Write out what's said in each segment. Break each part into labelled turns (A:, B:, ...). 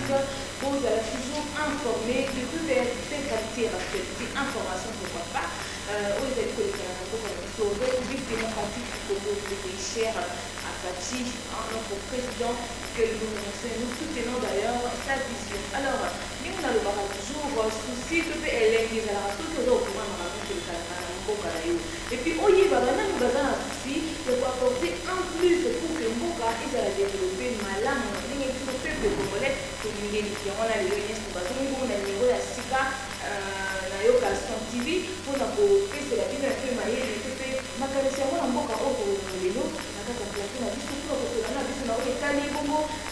A: vous allez toujours informer de toutes les qualités, informations, pourquoi pas. Aux écoles démocratique du Congo, cher à Fati, notre président, que nous soutenons d'ailleurs sa vision. Alors, nous avons toujours souci de l'église, alors tout le monde et puis, nous avons souci de apporter en plus pour que Mboka ait développé malam, le peuple congolais, pour nous délivrer. On a les liens pour on a le niveau de Sika, Son TV, pour nous faire la vie un peu maillée, ma caresse à moi, Mboka, au Lelo,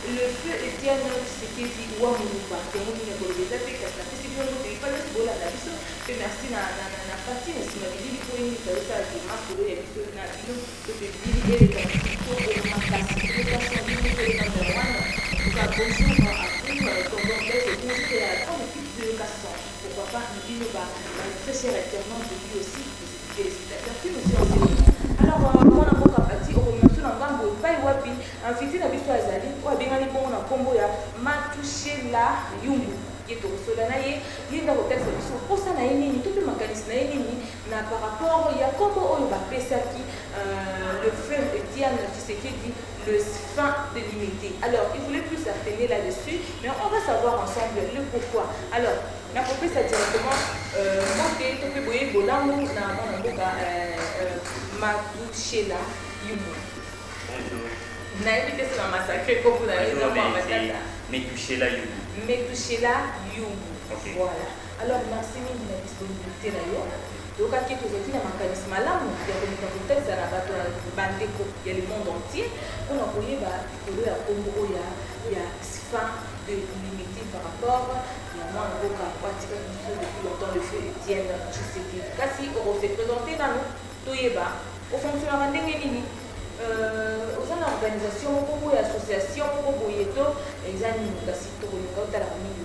A: le feu Etienne Tshisekedi Ouamouluba, qui est merci na partie mais si ma vie pour une ça qui m'a trouvé les bisous na bio que je dis et les pour ma classification bonjour à tous comme on fait c'est bonjour et à toute l'équipe de Casson pourquoi pas nous dire très cher internaute de lui aussi félicitations puis nous alors on a beaucoup parti au remercie na ngambo pas wapi invité na biso azali o abengani bongo na kombo ya matoucher la yumbu pour ça, par rapport il y a comment on va le frère Etienne Tshisekedi le fin délimité. Alors, il voulait plus s'atteindre là-dessus, mais on va savoir ensemble le pourquoi. Alors, la propose ça directement, Matouchela Yumu.
B: Bonjour.
A: Vous avez invité sur la massacre comme vous avez dit.
B: Matouchela Yumu.
A: Metouchela Yumu.
B: Okay.
A: Voilà. Alors, merci de la disponibilité là. Donc, à qui vous êtes dans un mécanisme là, il y a des contextes à la Bandeko, il y a le monde entier. On a envoyé à Congo, il y a fin de limité par rapport à moi, on a pratiqué depuis longtemps le feu Etienne Tshisekedi. Kasi, on s'est présenté dans nous, Toyeba, au fonctionnement de Nini. Aux organisations, aux associations, aux boyeto, les animaux, la famille,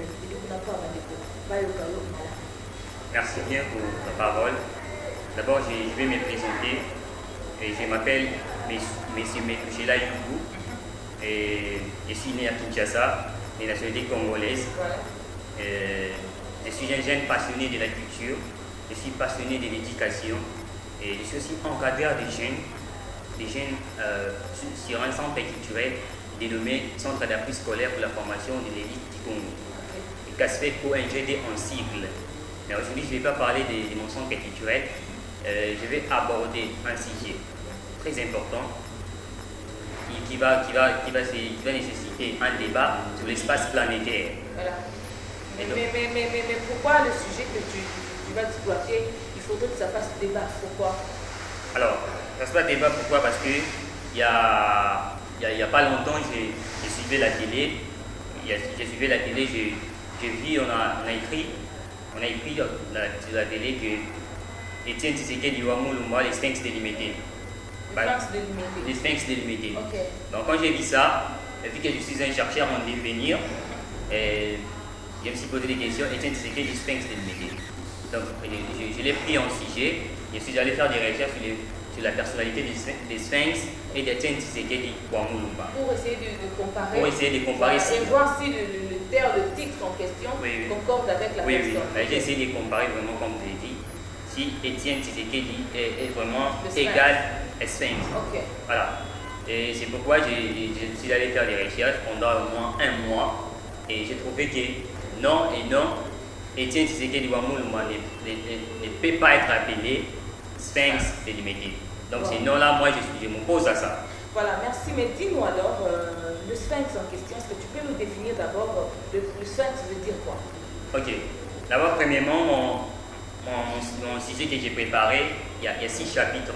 B: merci bien pour la parole. D'abord, je vais me présenter. Et je m'appelle M. Metouchela Yumu. Et je suis né à Kinshasa, de nationalité congolaise. Je suis un jeune passionné de la culture. Je suis passionné de l'éducation. Et je suis aussi encadreur des jeunes sur un centre culturel dénommé Centre d'appui scolaire pour la formation de l'élite du Congo. CASFEC ONGD en sigle. Mais aujourd'hui, je ne vais pas parler de mon centre culturel. Je vais aborder un sujet très important qui va nécessiter un débat sur l'espace planétaire.
A: Voilà. Mais pourquoi le sujet que tu vas exploiter, il faudrait que ça fasse débat? Pourquoi?
B: Alors, ça se passe débat, pourquoi? Parce que il y a pas longtemps, j'ai suivi la télé. J'ai vu, on a écrit sur la télé que Etienne Tshisekedi Ouamouluba, les Sphinx délimités. Les Sphinx délimités.
A: Okay.
B: Donc quand j'ai vu ça, vu que je suis un chercheur en devenir, je me suis posé des questions, Etienne Tshisekedi, Sphinx délimités. Donc je l'ai pris en sujet, je suis allé faire des recherches sur la personnalité des Sphinx et d'Etienne Tshisekedi Ouamouluba.
A: Pour essayer de comparer.
B: Et
A: voir si le titre en question concorde avec la personne.
B: Oui. J'ai essayé de comparer vraiment comme vous avez dit, si Etienne Tshisekedi est vraiment égal à Sphinx.
A: Okay.
B: Voilà. Et c'est pourquoi je suis allé faire des recherches pendant au moins un mois et j'ai trouvé que non, Etienne Tshisekedi Ouamouluba ne peut pas être appelé Sphinx délimité. Donc ces noms-là, moi je m'oppose à ça.
A: Voilà, merci. Mais dis-nous alors, le Sphinx en question, est-ce que tu peux nous définir d'abord le Sphinx veut dire quoi? Ok.
B: D'abord, premièrement, mon sujet que j'ai préparé, il y a 6 chapitres.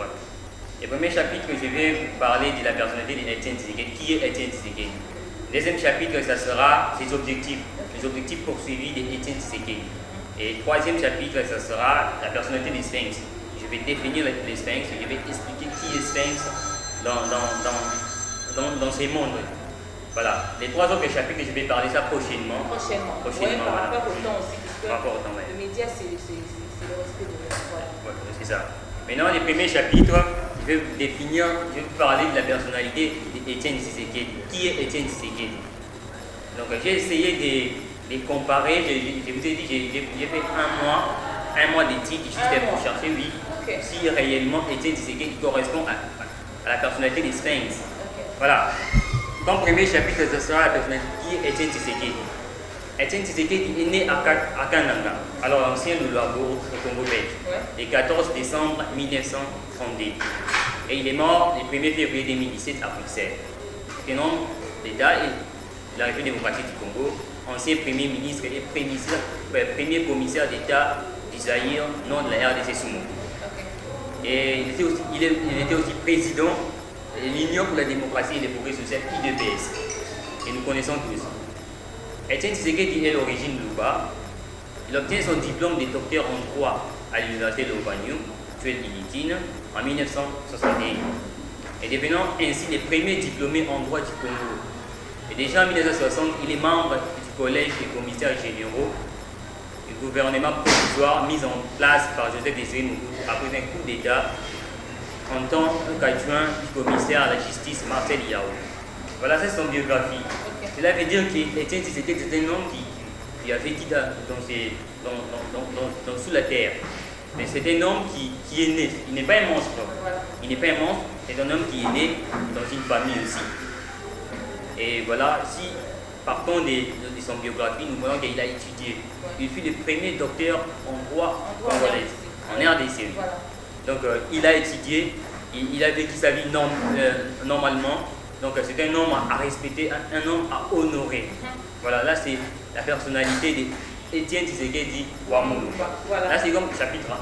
B: Le premier chapitre, je vais vous parler de la personnalité d'Etienne Tshisekedi. Qui est Etienne Tshisekedi? Le deuxième chapitre, ça sera ses objectifs, les objectifs poursuivis d'Etienne Tshisekedi. Et le troisième chapitre, ça sera la personnalité des Sphinx. Je vais définir les Sphinx, je vais expliquer qui est Sphinx dans ces mondes. Voilà. Les 3 autres chapitres, je vais parler ça prochainement.
A: Oui, par rapport au temps aussi, parce que
B: le
A: média, c'est le respect de l'autre.
B: Voilà. C'est ça. Maintenant, les premiers chapitres, je vais vous parler de la personnalité d'Etienne Tshisekedi. Qui est Etienne Tshisekedi? Donc j'ai essayé de les comparer. Je vous ai dit, j'ai fait un mois d'études juste pour chercher, oui, si réellement Étienne Tshisekedi correspond à la personnalité des Sphinx. Voilà. Comme premier chapitre, ce sera la personnalité qui est Étienne Tshisekedi. Étienne Tshisekedi est né à Kananga, alors ancien Lualabo au Congo belge, le 14 décembre 1932. Et il est mort le 1er février 2017 à Bruxelles. Prénom d'État de la République démocratique du Congo, ancien premier ministre et premier commissaire d'État du Zaïre, nom de la RDC Sumo. Et il était aussi président de l'Union pour la démocratie et le progrès social, IDPS. Et nous connaissons tous. Étienne Tshisekedi est d'origine Luba. Il obtient son diplôme de docteur en droit à l'université de Ovanium, actuelle Ilitine, en 1961. Et devenant ainsi le premier diplômé en droit du Congo. Et déjà en 1960, il est membre du collège des commissaires généraux du gouvernement provisoire mis en place par Joseph Désiré Mobutu après un coup d'État en tant qu'adjoint du commissaire à la justice Marcel Yao. Voilà, c'est son biographie. Cela veut dire qu'Étienne Tshisekedi était un homme qui a vécu sous la terre. Mais c'est un homme qui est né. Il n'est pas un monstre. Il n'est pas un monstre, c'est un homme qui est né dans une famille aussi. Et voilà, si partons de son biographie, nous voyons qu'il a étudié. Il fut le premier docteur en droit congolais, en RDC. Voilà. Donc il a étudié, il a vécu sa vie normalement. Donc c'est un homme à respecter, un homme à honorer. Voilà, là c'est la personnalité d'Étienne Tshisekedi Wamulu. Voilà. Là c'est comme chapitre 1.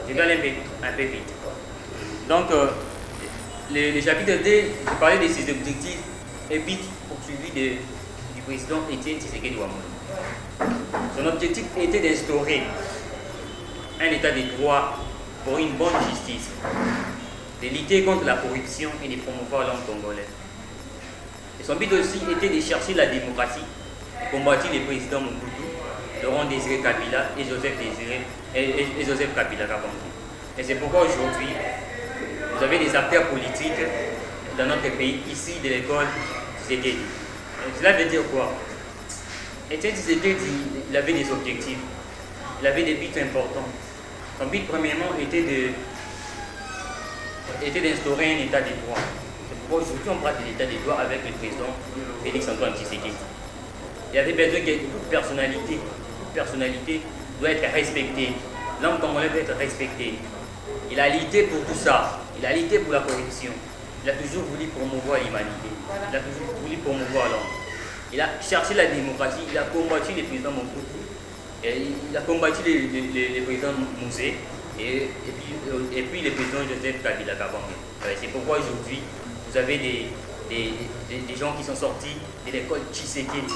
B: Je vais aller un peu vite. Donc le chapitre 2, je parlais de ses objectifs et but poursuivis du président Étienne Tshisekedi Wamulu. Son objectif était d'instaurer un état de droit pour une bonne justice, de lutter contre la corruption et de promouvoir l'homme congolais. Et son but aussi était de chercher la démocratie, de combattre les présidents Mobutu, Laurent Désiré Kabila et Joseph Kabila Kabange. Et c'est pourquoi aujourd'hui, vous avez des acteurs politiques dans notre pays, ici de l'école Tshisekedi. Cela veut dire quoi? Étienne Tshisekedi, il avait des objectifs, il avait des buts importants. Son but, premièrement, était d'instaurer un état de droit. C'est pourquoi aujourd'hui on parle de l'état de droit avec le président Félix Antoine Tshisekedi. Il avait besoin que toute personnalité doit être respectée. L'homme congolais doit être respecté. Il a lutté pour tout ça. Il a lutté pour la corruption. Il a toujours voulu promouvoir l'humanité. Il a toujours voulu promouvoir l'homme. Il a cherché la démocratie. Il a combattu les présidents Mobutu. Il a combattu les présidents Mouzé et puis le président Joseph Kabila Kabange. C'est pourquoi aujourd'hui, vous avez des gens qui sont sortis de l'école Tshisekedi.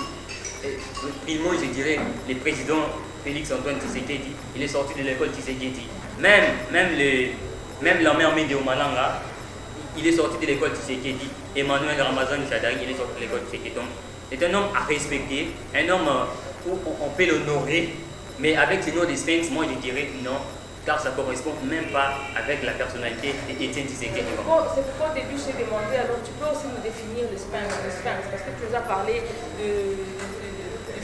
B: Primo, je dirais, le président Félix Antoine Tshisekedi, il est sorti de l'école Tshisekedi. Même la mère Médéo Malanga, il est sorti de l'école Tshisekedi. Emmanuel Ramazan Chadari, il est sorti de l'école Tshisekedi. C'est un homme à respecter, un homme où on peut l'honorer, mais avec ce nom de Sphinx, moi je dirais non, car ça ne correspond même pas avec la personnalité d'Étienne Tshisekedi.
A: C'est pourquoi au début j'ai demandé, alors tu peux aussi nous définir le Sphinx, parce que tu nous as parlé du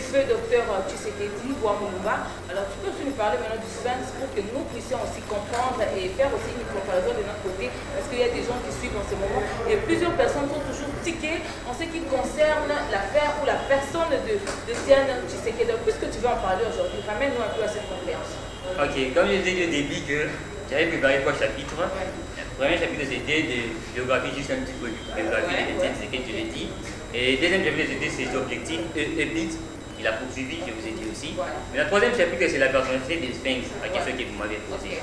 A: feu docteur Tshisekedi Wamulumba. Alors tu peux aussi nous parler maintenant du Sphinx pour que nous puissions aussi comprendre et faire aussi une comparaison de notre côté, parce qu'il y a des gens qui suivent en ce moment et plusieurs personnes sont toujours tiquées en ce qui concerne l'affaire ou la personne d'Étienne Tshisekedi. Donc puisque tu veux en parler aujourd'hui, ramène-nous un peu à cette compréhension.
B: Ok, comme je disais au début que j'avais préparé 3 chapitres. Le premier chapitre c'était de biographie, juste un petit peu de biographie d'Étienne Tshisekedi, je l'ai dit. Et le deuxième chapitre c'était ses objectifs et buts. Il a poursuivi, je vous ai dit aussi. Mais le troisième chapitre, c'est la personnalité des Sphinx, la question que vous m'avez posée.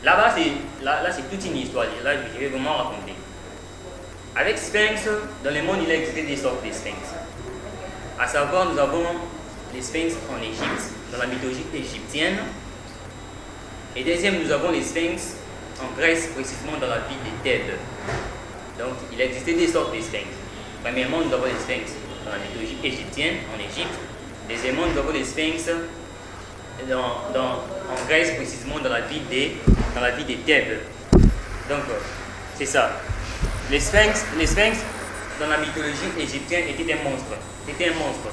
B: Là-bas, c'est toute une histoire. Là, je vais vraiment raconter. Avec Sphinx, dans le monde, il a existé des sortes de Sphinx. À savoir, nous avons les Sphinx en Égypte, dans la mythologie égyptienne. Et deuxième, nous avons les Sphinx en Grèce, précisément dans la ville de Thèbes. Donc, il a existé des sortes de Sphinx. Premièrement, nous avons les Sphinx dans la mythologie égyptienne, en Égypte. Deuxièmement, nous avons les Sphinx en Grèce, précisément dans la ville de Thèbes. Donc, c'est ça. Les Sphinx, dans la mythologie égyptienne, étaient un monstre. C'était un monstre.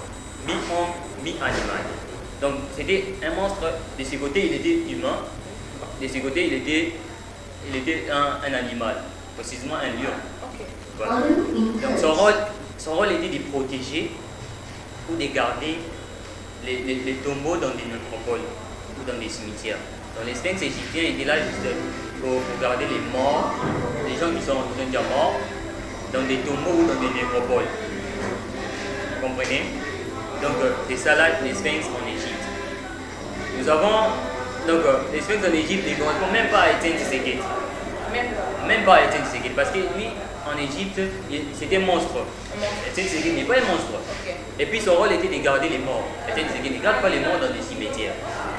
B: mi-homme, mi-animal. Donc c'était un monstre, de ce côté il était humain, de ce côté il était un animal, précisément un lion.
A: Ok.
B: Voilà. Donc son rôle était de protéger ou de garder les tombeaux dans des nécropoles ou dans des cimetières. Donc les sphinx égyptiens étaient là juste pour garder les morts, les gens qui sont déjà morts, dans des tombeaux ou dans des nécropoles. Vous comprenez? Donc c'est ça là les sphinx en Égypte. Nous avons donc les sphinx en Égypte ne correspondent même pas à Étienne Tshisekedi. Même pas à Étienne Tshisekedi, parce que lui en Égypte c'était un monstre. Étienne Tshisekedi n'est pas un monstre.
A: Ok.
B: Et puis son rôle était de garder les morts. Étienne Tshisekedi ne garde pas les morts dans des cimetières.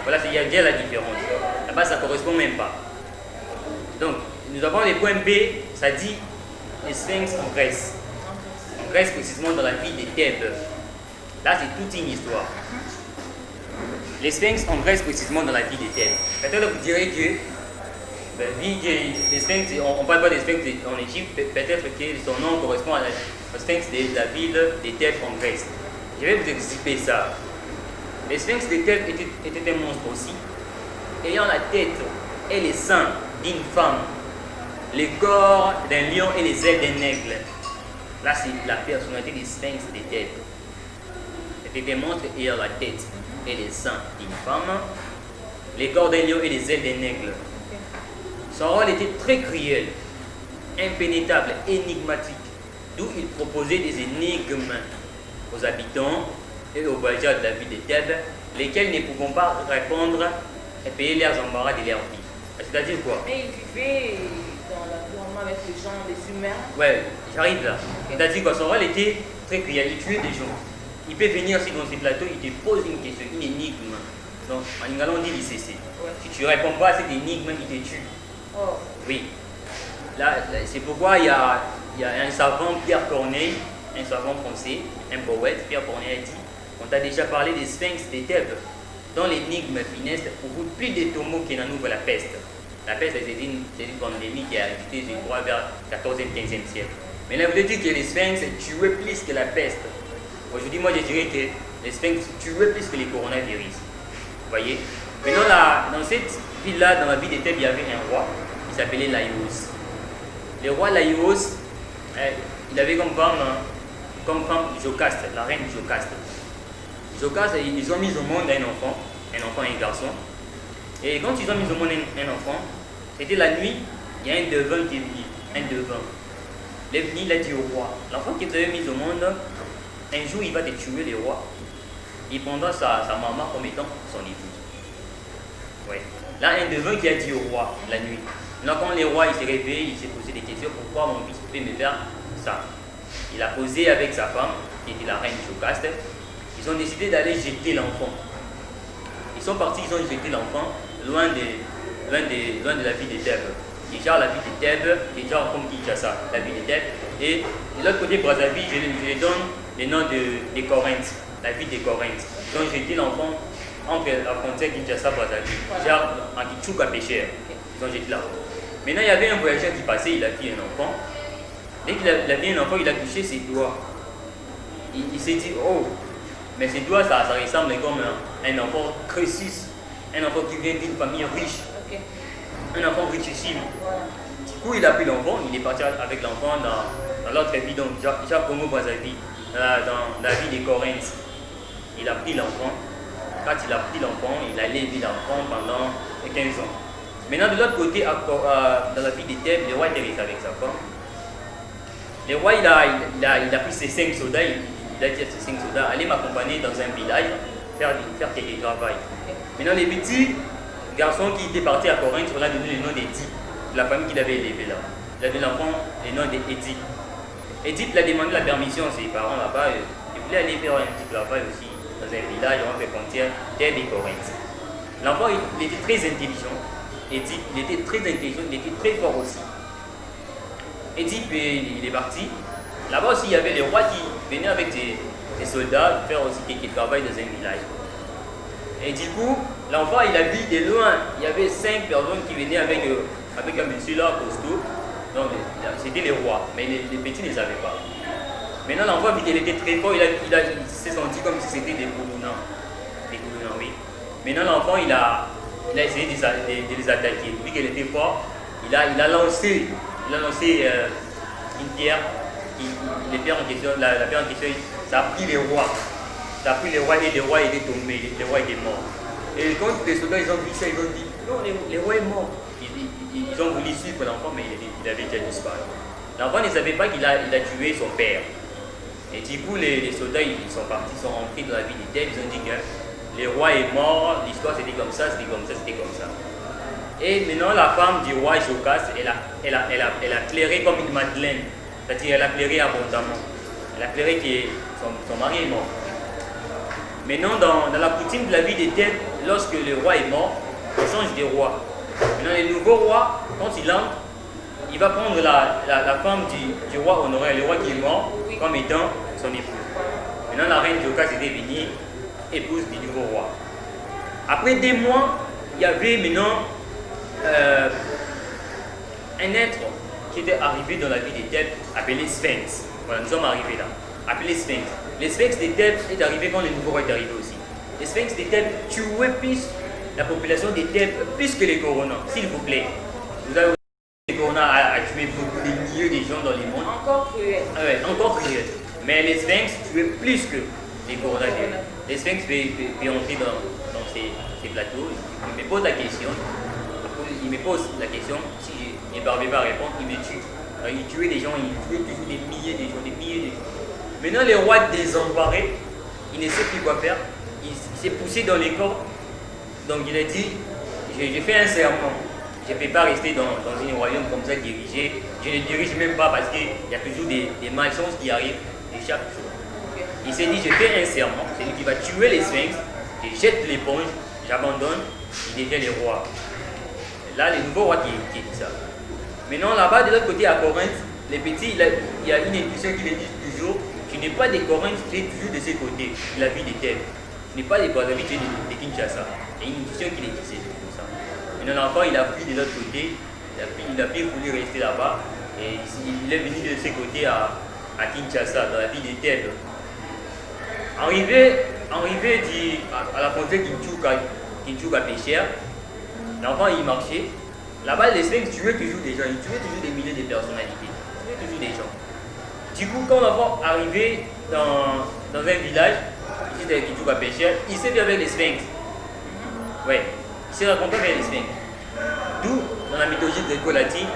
B: Voilà, il y a déjà la différence. Là-bas ça ne correspond même pas. Donc nous avons les points B, ça dit les sphinx en Grèce. En Grèce précisément dans la ville de Thèbes. Là c'est toute une histoire. Les sphinx en Grèce précisément dans la ville de Thèbes. Peut-être vous direz que vu que les sphinx, on ne parle pas des sphinx en Égypte, peut-être que son nom correspond au sphinx de la ville de Thèbes en Grèce. Je vais vous expliquer ça. Les sphinx de Thèbes étaient un monstre aussi, ayant la tête et les seins d'une femme, le corps d'un lion et les ailes d'un aigle. Là, c'est la personnalité des sphinx de Thèbes. C'était un monstre ayant la tête et les seins d'une femme, les corps d'un lion et les ailes d'un aigle. Son rôle était très cruel, impénétrable, énigmatique, d'où il proposait des énigmes aux habitants et aux voyageurs de la ville de Thèbes, lesquels ne pouvaient pas répondre et payer leurs embarras de leur vie. C'est-à-dire quoi?
A: Mais il vivait dans l'environnement avec les gens, les humains.
B: Ouais, j'arrive là. C'est-à-dire quoi? Son rôle était très cruel, il tuait des gens. Il peut venir aussi dans ces plateaux, il te pose une question, une énigme. Donc, en Ingala, on dit l'ICC.
A: Ouais.
B: Si tu ne réponds pas à cette énigme, il te tue.
A: Oh.
B: Oui. Là, c'est pourquoi il y a un savant, Pierre Corneille, un savant français, un poète, Pierre Corneille a dit, on t'a déjà parlé des sphinx des Thèbes, dont l'énigme funeste ouvre plus de tombeaux que n'en ouvre la peste. La peste, c'est une pandémie qui a existé, je crois, vers le 14e, 15e siècle. Mais là, vous avez dit que les sphinx tuaient plus que la peste. Aujourd'hui, moi, je dirais que les sphinx tuaient plus que les coronavirus. Vous voyez? Maintenant, dans cette ville-là, dans la ville de Thèbes, il y avait un roi qui s'appelait Laïos. Le roi Laïos, il avait comme femme Jocaste, la reine Jocaste. Jocaste, ils ont mis au monde un enfant et un garçon. Et quand ils ont mis au monde un enfant, c'était la nuit, il y a un devin qui est venu, un devin. Il est venu, il a dit au roi, l'enfant que tu avais mis au monde, un jour il va te tuer le roi. Il prendra sa maman comme étant son épouse. Ouais. Là, un devin qui a dit au roi la nuit. Donc, quand le roi il s'est réveillé, il s'est posé des questions, pourquoi mon fils peut me faire ça? Il a posé avec sa femme, qui était la reine Jocaste. Ils ont décidé d'aller jeter l'enfant. Ils sont partis, ils ont jeté l'enfant loin de la ville de Thèbes. Déjà, la ville de Thèbes, déjà comme Kinshasa, la ville de Thèbes. Et de l'autre côté, Brazzaville, je les donne le nom de Corinthe, la ville de Corinthe. Ils ont jeté l'enfant entre la frontière Kinshasa-Brazzaville, genre en Kitchouka pêcheur. Ils ont jeté l'enfant. Maintenant, il y avait un voyageur qui passait, il a vu un enfant. Dès qu'il a vu un enfant, il a touché ses doigts. Il s'est dit, oh, mais ses doigts, ça ressemble comme un enfant crésus, un enfant qui vient d'une famille riche, un enfant richissime. Du coup, il a pris l'enfant, il est parti avec l'enfant dans l'autre ville, donc Jacques Congo Brazzaville, dans la ville de Corinthe. Il a pris l'enfant. Quand il a pris l'enfant, il a élevé l'enfant pendant 15 ans. Maintenant, de l'autre côté, dans la ville de Thèbes, le roi était resté avec sa femme. Le roi, il a pris ses 5 soldats, il a dit à ses 5 soldats, allez m'accompagner dans un village, faire quelques travail. Maintenant, les petits garçons qui étaient partis à Corinthe, on a donné le nom d'Édipe, de la famille qu'il avait élevée là. Il avait l'enfant, le nom d'Édipe. Édipe, il a demandé la permission à ses parents là-bas, il voulait aller faire un petit travail aussi dans un village, on fait frontière, Thèbes et Corinthe. L'enfant, il était très intelligent. Édipe, il était très intelligent, il était très fort aussi. Édipe, il est parti. Là-bas aussi, il y avait les rois qui venaient avec des soldats faire aussi quelques travail dans un village. Et du coup, l'enfant, il a vu de loin, il y avait 5 personnes qui venaient avec un monsieur là, costaud. Donc, c'était les rois, mais les petits ne savaient pas. Maintenant, l'enfant, vu qu'il était très fort, il s'est senti comme si c'était des boulonnants. Des boulonnants, oui. Maintenant, l'enfant, il a essayé de les attaquer. Vu qu'il était fort, il a lancé une pierre. La pierre en question, ça a pris les rois. Ça a pris les rois et les rois étaient tombés, les rois étaient morts. Et quand les soldats ils ont vu ça, ils ont dit non, les rois est mort. Ils ont voulu suivre l'enfant, mais il avait déjà disparu. L'enfant ne savait pas qu'il a tué son père. Et du coup, les soldats ils sont partis, ils sont rentrés dans la ville des Thèbes, ils ont dit que le roi est mort, l'histoire c'était comme ça, c'était comme ça, c'était comme ça. Et maintenant, la femme du roi Jocaste, elle a pleuré comme une madeleine. C'est-à-dire, elle a pleuré abondamment. Elle a pleuré que son mari est mort. Maintenant, dans la coutume de la vie des Thèbes, lorsque le roi est mort, on change de roi. Maintenant, le nouveau roi, quand il entre, il va prendre la femme du roi honoré, le roi qui est mort, comme étant son épouse. Maintenant, la reine Jocaste était venue, épouse du nouveau roi. Après 2 mois, il y avait maintenant un être qui était arrivé dans la vie des Thèbes, appelé Sphinx. Voilà, nous sommes arrivés là. Appelé Sphinx. Le Sphinx des Thèbes est arrivé quand le nouveau roi est arrivé aussi. Le Sphinx des Thèbes tuait plus la population des Thèbes, plus que les coronaux, s'il vous plaît. Vous avez les coronaux a tué beaucoup de milliers de gens dans le monde.
A: Encore cruel.
B: Ah ouais, encore cruel. Mais les Sphinx tuaient plus que les coronaux. Les Sphinx peuvent entrer dans ces plateaux. Il me pose la question. Si je ne parviens pas à répondre, il me tue. Alors, il tuait des gens, il tuait toujours des milliers de gens. Maintenant, le roi désemparé, il ne sait plus quoi faire. Il s'est poussé dans les corps. Donc il a dit, j'ai fait un serment. Je ne peux pas rester dans un royaume comme ça dirigé. Je ne dirige même pas parce qu'il y a toujours des malchances qui arrivent de chaque jour. Il s'est dit, je fais un serment. C'est lui qui va tuer les sphinx. Je jette l'éponge, j'abandonne, il devient le roi. Là, le nouveau roi qui dit ça. Maintenant, là-bas, de l'autre côté, à Corinthe, les petits, il y a une intuition qui les dit toujours, tu n'es pas des Corinthe, tu es toujours de ce côté, de la vie des Thèbes. Tu n'es pas des Brazzaville, tu es de Kinshasa. Il y a une intuition qui les disait tout ça. Maintenant, l'enfant, il a pris de l'autre côté, il a bien voulu rester là-bas, et il est venu de ce côté à Kinshasa, dans la vie des Thèbes. Arrivé à la frontière Kinchuka Péchère, l'enfant il marchait. Là-bas, les sphinx tuaient toujours des gens, ils tuaient toujours des milliers de personnalités, ils tuaient toujours des gens. Du coup, quand l'enfant arrivait dans un village, ici de Kinchuka Péchère, il s'est vu avec les sphinx. Ouais, il s'est rencontré avec les sphinx. D'où, dans la mythologie gréco-latine,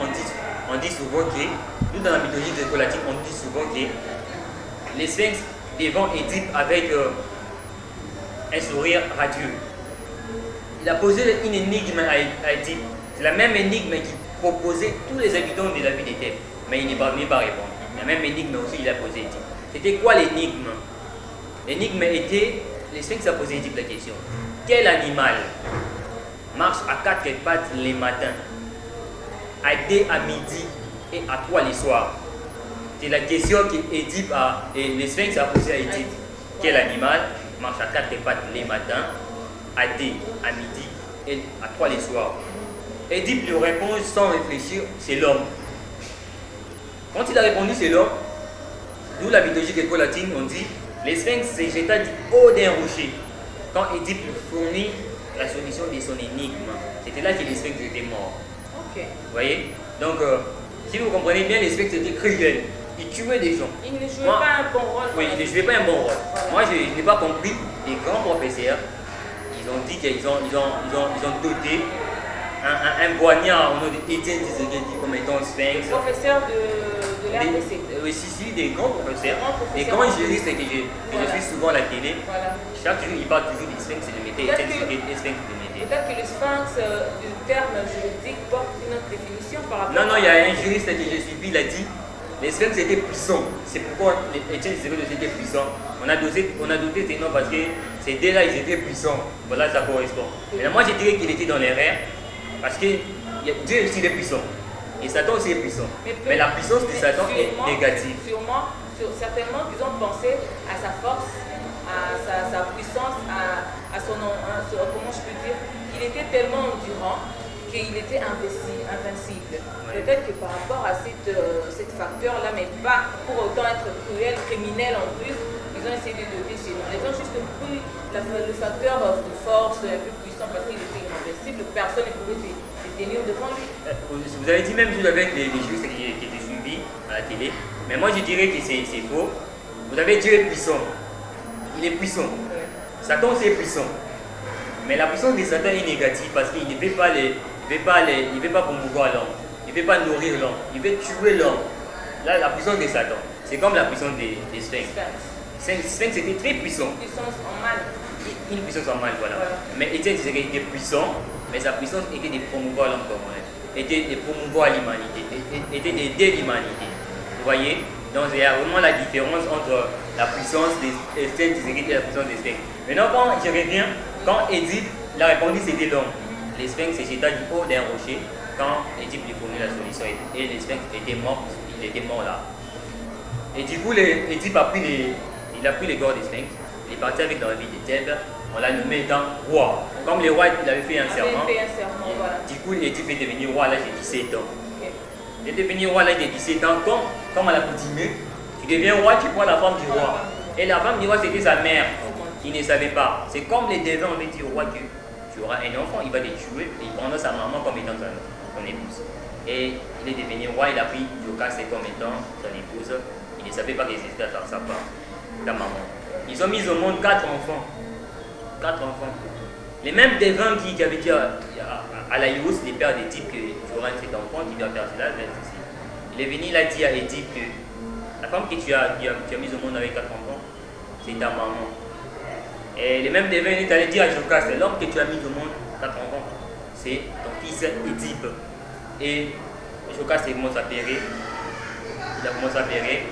B: on dit souvent que les sphinx devant Édipe avec un sourire radieux. Il a posé une énigme à Édipe. C'est la même énigme qui proposait tous les habitants de la ville des Thèbes. Mais il n'est pas venu par répondre. La même énigme aussi il a posé Édipe. C'était quoi l'énigme? L'énigme était, les sphinx a posé Édipe la question. Quel animal marche à 4 pattes les matins, à 2 à midi et à 3 les soirs? C'est la question que Édipe et les sphinx a posée à Édipe. Quel animal marche à 4 pattes les matins, à 2 à midi et à 3 les soirs? Édipe lui répond sans réfléchir, c'est l'homme. Quand il a répondu c'est l'homme, d'où la mythologie gréco-latine, on dit les sphinx se jeta du haut d'un rocher. Quand Édipe lui fournit la solution de son énigme, c'était là que les sphinx étaient morts.
A: Ok.
B: Vous voyez? Donc, si vous comprenez bien, les sphinx étaient cruels. Ils tuaient des gens.
A: Ils ne jouaient pas un bon rôle.
B: Oui, ils ne jouaient pas un bon rôle. Moi, je n'ai pas compris. Les grands professeurs, ils ont dit qu'ils ont doté un poignard au nom d'Étienne Tshisekedi comme étant sphinx.
A: Professeur de l'RDC.
B: Oui, si, des grands professeurs. Des grands juristes que je suis souvent à la télé. Voilà. Chaque jour, ils parlent toujours des sphinx. Ils le mettaient Étienne Tshisekedi, sphinx, ils le mettaient.
A: Peut-être que le sphinx, du terme juridique, porte une autre définition par rapport
B: Non, il y a un juriste que j'ai suivi, il a dit les sphinx étaient puissants. C'est pourquoi Étienne Tshisekedi était puissant. On a doté ces noms parce que ces deux-là, ils étaient puissants. Voilà, ça correspond. Mais moi, je dirais qu'il était dans l'erreur parce que Dieu aussi est puissant. Et Satan aussi est puissant. Mais la puissance de Satan est négative.
A: Certainement qu'ils ont pensé à sa force, à sa puissance, à son, comment je peux dire, il était tellement endurant qu'il était invincible.
B: Ouais.
A: Peut-être que par rapport à cette facteur-là, mais pas pour autant être cruel, criminel en plus, ils ont essayé de doter ces noms. Ils ont juste pris le facteur de force un peu puissant parce qu'il était invincible, personne ne pouvait se tenir devant lui.
B: Vous avez dit même juste avec les juristes qui étaient suivis à la télé, mais moi je dirais que c'est faux. Vous avez Dieu est puissant, il est puissant.
A: Ouais.
B: Satan c'est puissant. Mais la puissance de Satan est négative parce qu'il ne veut pas promouvoir l'homme, il ne veut pas nourrir l'homme, il veut tuer l'homme. Là, la puissance de Satan, c'est comme la puissance des sphinx. Sphinx était très puissant.
A: Puissance en mal.
B: Une puissance en mal, voilà. Mais Étienne disait qu'il était puissant, mais sa puissance était de promouvoir l'homme comme on est, était de promouvoir l'humanité, était d'aider l'humanité. Vous voyez? Donc il y a vraiment la différence entre la puissance des sphinx et la puissance des sphinx. Maintenant, quand je reviens, quand Édipe l'a répondu, c'était l'homme. Les sphinx se jeta du haut d'un rocher quand Édipe lui fournit la solution et les sphinx étaient morts, il était mort là. Et du coup, Édipe a pris les corps des sphinx, il est parti avec dans la ville de Thèbes, on l'a nommé étant roi. Comme le roi, il avait fait un serment.
A: Voilà.
B: Du coup, Édipe est devenu roi à l'âge de 17 ans.
A: Okay.
B: Il est devenu roi à l'âge de 17 ans, comme à l'accoutumée, tu deviens roi, tu prends la femme du roi. Et la femme du roi, c'était sa mère. Il ne savait pas. C'est comme les devins avaient dit au roi que tu auras un enfant, il va te tuer, et il prendra sa maman comme étant son épouse. Et il est devenu roi, il a pris Jocaste comme étant son épouse. Il ne savait pas qu'il existait à sa part, sa maman. Ils ont mis au monde 4 enfants. 4 enfants. Les mêmes devins qui avaient dit à Laïus, les pères d'Édipe, que tu auras cet enfant qui doit faire cela, il est venu, il a dit à Édipe que la femme que tu as mise au monde avec 4 enfants, c'est ta maman. Et les mêmes devins, il est allé dire à Jocaste, l'homme que tu as mis au monde, 4 enfants, c'est ton fils Édipe. Et Jocaste commence à pleurer. Il a commencé à pleurer.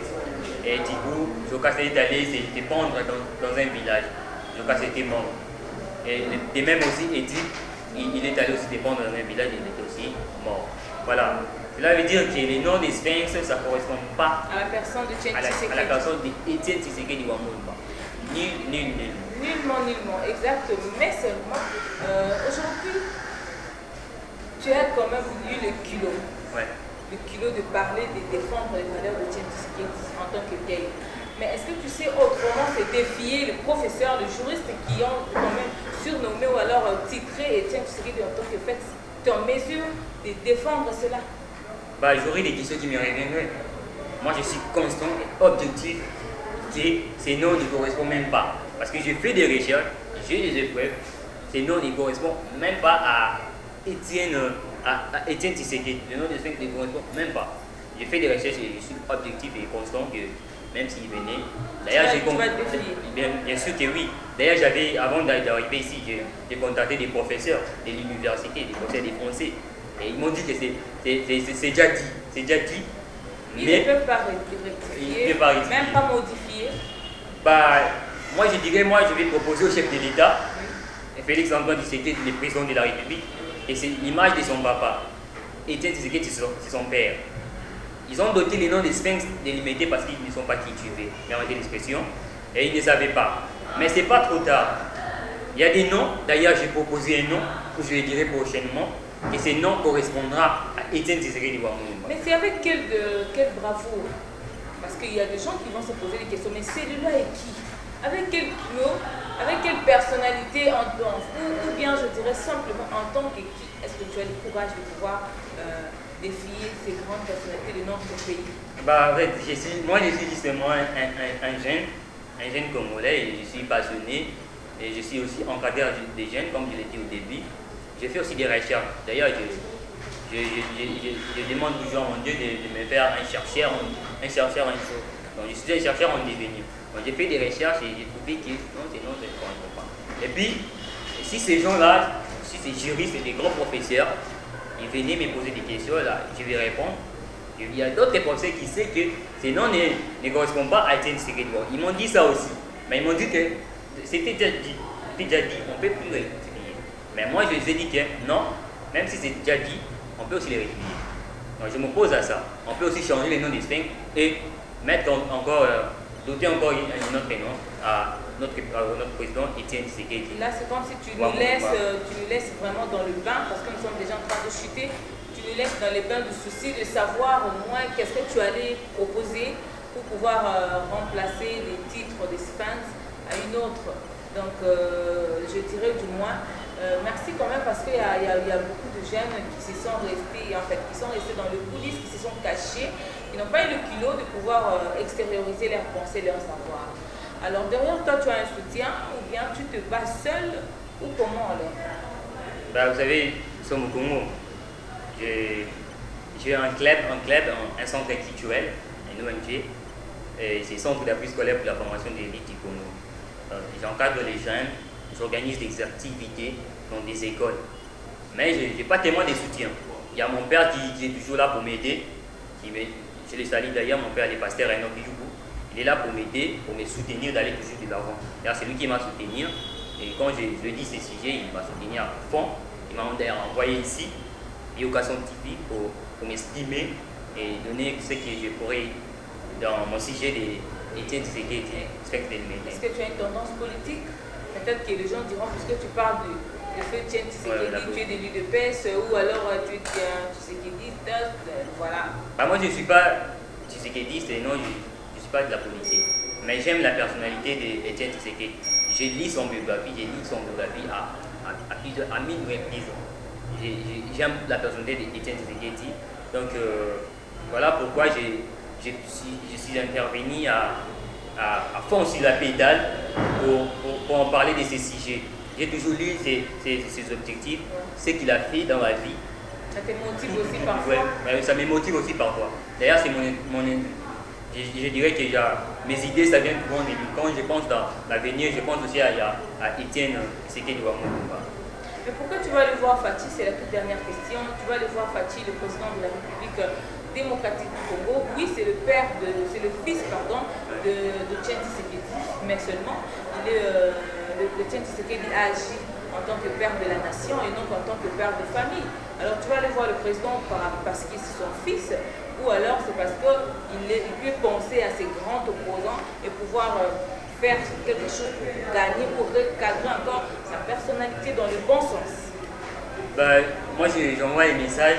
B: Et du coup, Jocaste est allé se pendre dans un village. Jocaste était mort. Et de même aussi, Édipe, il est allé aussi se pendre dans un village, il était aussi mort. Voilà. Cela veut dire que les noms des sphinx, ça ne correspond pas
A: à la personne de Étienne Tshisekedi.
B: À la personne d'Étienne Tshisekedi Wamouba.
A: Nullement, exactement. Mais seulement, aujourd'hui, tu as quand même eu le culot.
B: Ouais.
A: Le culot de parler, de défendre les valeurs de Étienne Tshisekedi en tant que gay. Mais est-ce que tu sais autrement c'est défier les professeurs, les juristes qui ont quand même surnommé ou alors titré Étienne Tshisekedi en tant que fait, tu es en mesure de défendre cela?
B: Bah, j'aurais des questions qui me reviendraient. Moi, je suis constant et objectif que ces noms ne correspondent même pas. Parce que j'ai fait des recherches, j'ai des épreuves, ces noms ne correspondent même pas à Étienne Tshisekedi. Le nom de sphinx ne correspond même pas. J'ai fait des recherches et je suis objectif et constant que même s'il venait. D'ailleurs, bien sûr que oui. D'ailleurs, avant d'arriver ici, j'ai contacté des professeurs de l'université, des professeurs des français. Et ils m'ont dit que c'est déjà dit. C'est déjà dit.
A: Ils ne peuvent pas rectifier, même pas modifier.
B: Bah, moi, je vais proposer au chef de l'État, Félix Antoine Tshisekedi, le président de la République, et c'est l'image de son papa. Étienne Tshisekedi, c'est son père. Ils ont doté les noms des sphinx délimités parce qu'ils ne sont pas cultivés, permettez l'expression, et ils ne savaient pas. Mais ce n'est pas trop tard. Il y a des noms, d'ailleurs j'ai proposé un nom, que je le dirai prochainement, et ce nom correspondra à Étienne Tshisekedi Wamouba.
A: Mais c'est avec quelle bravoure? Parce qu'il y a des gens qui vont se poser des questions, mais celui-là est qui? Avec quel culot? Avec quelle personnalité ou bien je dirais simplement en tant que qui est-ce que tu as le courage de pouvoir défier ces grandes personnalités de notre pays?
B: Bah, en fait, moi je suis justement un jeune Congolais et je suis passionné et je suis aussi encadreur des jeunes comme je l'ai dit au début. Je fais aussi des recherches. D'ailleurs, je demande toujours à mon Dieu de me faire un chercheur un jour. Donc je suis un chercheur en devenir. Donc j'ai fait des recherches et j'ai trouvé que non, c'est non, ça ne correspond pas. Et puis, si ces gens-là, si ces juristes et des grands professeurs, ils venaient me poser des questions, là, je vais répondre. Il y a d'autres professeurs qui savent que ces noms ne correspondent pas à Étienne Tshisekedi. Ils m'ont dit ça aussi. Mais ils m'ont dit que c'était déjà dit. On ne peut plus rectifier. Mais moi, je les ai dit que non, même si c'est déjà dit, on peut aussi les rectifier. Donc je m'oppose à ça. On peut aussi changer les noms des sphinx et mettre encore, doter encore un autre nom à notre président Étienne Tshisekedi.
A: Là, c'est comme si tu nous laisses vraiment dans le bain, parce que nous sommes déjà en train de chuter. Tu nous laisses dans les bains du souci de savoir au moins qu'est-ce que tu allais proposer pour pouvoir remplacer les titres des Sphinx à une autre. Donc, je dirais du moins, merci quand même, parce qu'il y a beaucoup de jeunes qui sont restés dans le coulisses, qui se sont cachés, qui n'ont pas eu le culot de pouvoir extérioriser leurs pensées, leurs savoirs. Alors, derrière toi, tu as un soutien, ou bien tu te bats seul, ou comment alors?
B: Vous savez, nous sommes au Congo. J'ai un club, un centre culturel, un ONG, et c'est le centre d'appui scolaire pour la formation des élites du Congo. J'encadre les jeunes, j'organise des activités dans des écoles. Mais je n'ai pas tellement de soutien. Il y a mon père qui est toujours là pour m'aider. Je le salue d'ailleurs, mon père, le pasteur Enoch Youbou. Il est là pour m'aider, pour me soutenir d'aller toujours de l'avant. C'est lui qui m'a soutenu. Et quand je lui dis ces sujets, il m'a soutenu à fond. Il m'a envoyé ici, Yokason TV, pour m'estimer et donner ce que je pourrais dans mon sujet d'Étienne Tshisekedi.
A: Est-ce que tu as une tendance politique? Peut-être que les gens diront, puisque tu parles de feu Étienne Tshisekedi, tu es de l'UDPS, ou alors tu es Tshisekedi, voilà.
B: Moi, je ne suis pas Tshisekediste et non, je ne suis pas de la politique. Mais j'aime la personnalité d'Étienne Tshisekedi. J'ai lu son biographie, à mille reprises. J'aime la personnalité d'Étienne Tshisekedi. Donc, voilà pourquoi je suis intervenu à fond sur la pédale pour en parler de ces sujets. J'ai toujours lu ses objectifs, ce qu'il a fait dans la vie.
A: Ça te motive aussi parfois?
B: Ouais, ça me motive aussi parfois. D'ailleurs, c'est je dirais que mes idées, ça vient souvent de lui. Quand je pense dans l'avenir, je pense aussi à Étienne Tshisekedi Wamoukoumba.
A: Mais pourquoi tu vas aller voir Fathi? C'est la toute dernière question. Tu vas aller voir Fathi, le président de la République démocratique du Congo. Oui, c'est le fils de Étienne Tshisekedi, mais seulement Étienne Tshisekedi a agi en tant que père de la nation et non en tant que père de famille. Alors tu vas aller voir le président parce que c'est son fils, ou alors c'est parce qu'il peut penser à ses grands opposants et pouvoir faire quelque chose pour gagner, pour recadrer encore sa personnalité dans le bon sens.
B: Moi, j'envoie un message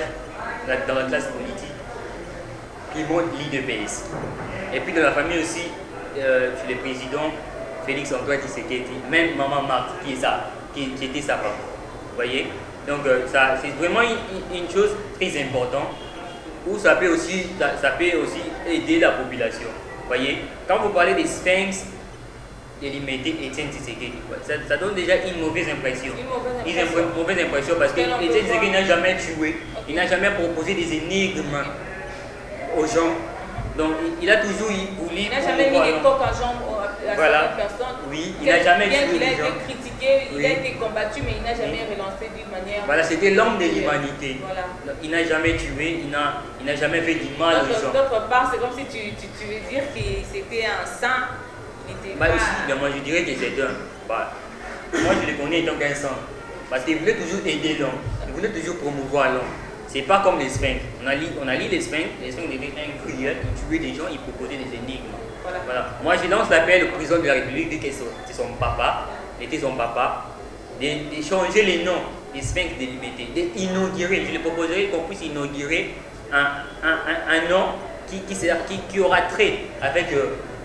B: dans la classe politique qui montre l'IDPS. Et puis dans la famille aussi, chez le président Félix Antoine Tshisekedi, même maman Marthe, qui était sa femme. Vous voyez? Donc c'est vraiment une chose très importante où ça peut aussi aider la population. Vous voyez? Quand vous parlez des Sphinx, d'éliminer Étienne Tshisekedi, ça donne déjà une mauvaise impression. Une mauvaise impression parce que Étienne Tshisekedi n'a jamais tué, il n'a jamais proposé des énigmes aux gens. Donc il a toujours voulu.
A: Il n'a jamais mis des coques en jambes à certaines personnes.
B: Oui, il n'a jamais tué.
A: Bien qu'il a été critiqué, il a été combattu, mais il n'a jamais relancé d'une manière.
B: Voilà, c'était l'homme de l'humanité.
A: Voilà.
B: Il n'a jamais tué, il n'a jamais fait du mal aux gens.
A: D'autre part, c'est comme si tu veux dire que c'était un saint.
B: Moi je dirais que c'est un. Moi je le connais donc un saint. Parce qu'il voulait toujours aider l'homme, il voulait toujours promouvoir l'homme. C'est pas comme les Sphinx. On a lu les Sphinx étaient un cruel, ils tuaient des gens, ils proposaient des énigmes. Voilà. Moi je lance l'appel au président de la République, dit que c'est son papa, de changer les noms des Sphinx délimités, d'inaugurer. Je lui proposerai qu'on puisse inaugurer un nom qui aura trait avec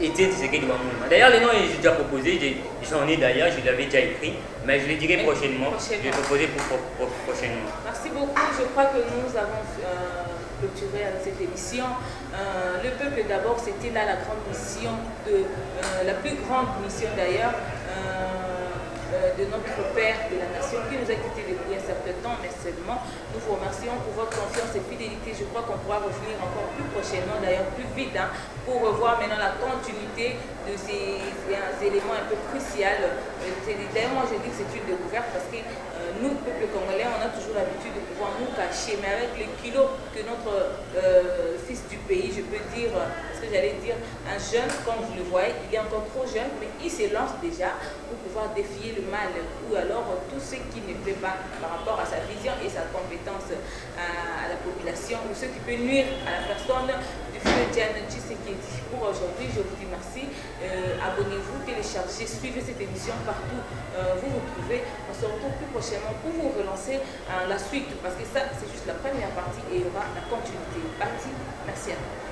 B: Étienne Tshisekedi Wamoukoumba. D'ailleurs, les noms j'ai déjà proposé, j'en ai d'ailleurs, je l'avais déjà écrit, mais je le dirai prochainement. Je vais proposer prochainement.
A: Merci beaucoup. Je crois que nous avons clôturé avec cette émission. Le peuple d'abord, c'était là la grande mission, la plus grande mission d'ailleurs. De notre Père de la nation qui nous a quittés depuis un certain temps, mais seulement nous vous remercions pour votre confiance et fidélité. Je crois qu'on pourra revenir encore plus prochainement, d'ailleurs plus vite, pour revoir maintenant la continuité de ces éléments un peu cruciaux. D'ailleurs, moi je dis que c'est une découverte parce que nous, peuple congolais, on a toujours l'habitude de pouvoir nous cacher, mais avec les kilos que notre fils du pays, je peux dire, ce que j'allais dire, un jeune, comme vous le voyez, il est encore trop jeune, mais il se lance déjà pour pouvoir défier le mal ou alors tout ce qui ne plaît pas par rapport à sa vision et sa compétence à la population ou ce qui peut nuire à la personne du feu Étienne Tshisekedi. Pour aujourd'hui, je vous dis merci. Abonnez-vous, télécharger, suivez cette émission partout. Vous vous trouvez. On se retrouve plus prochainement pour vous relancer la suite parce que ça, c'est juste la première partie et il y aura la continuité. Partie, merci à vous.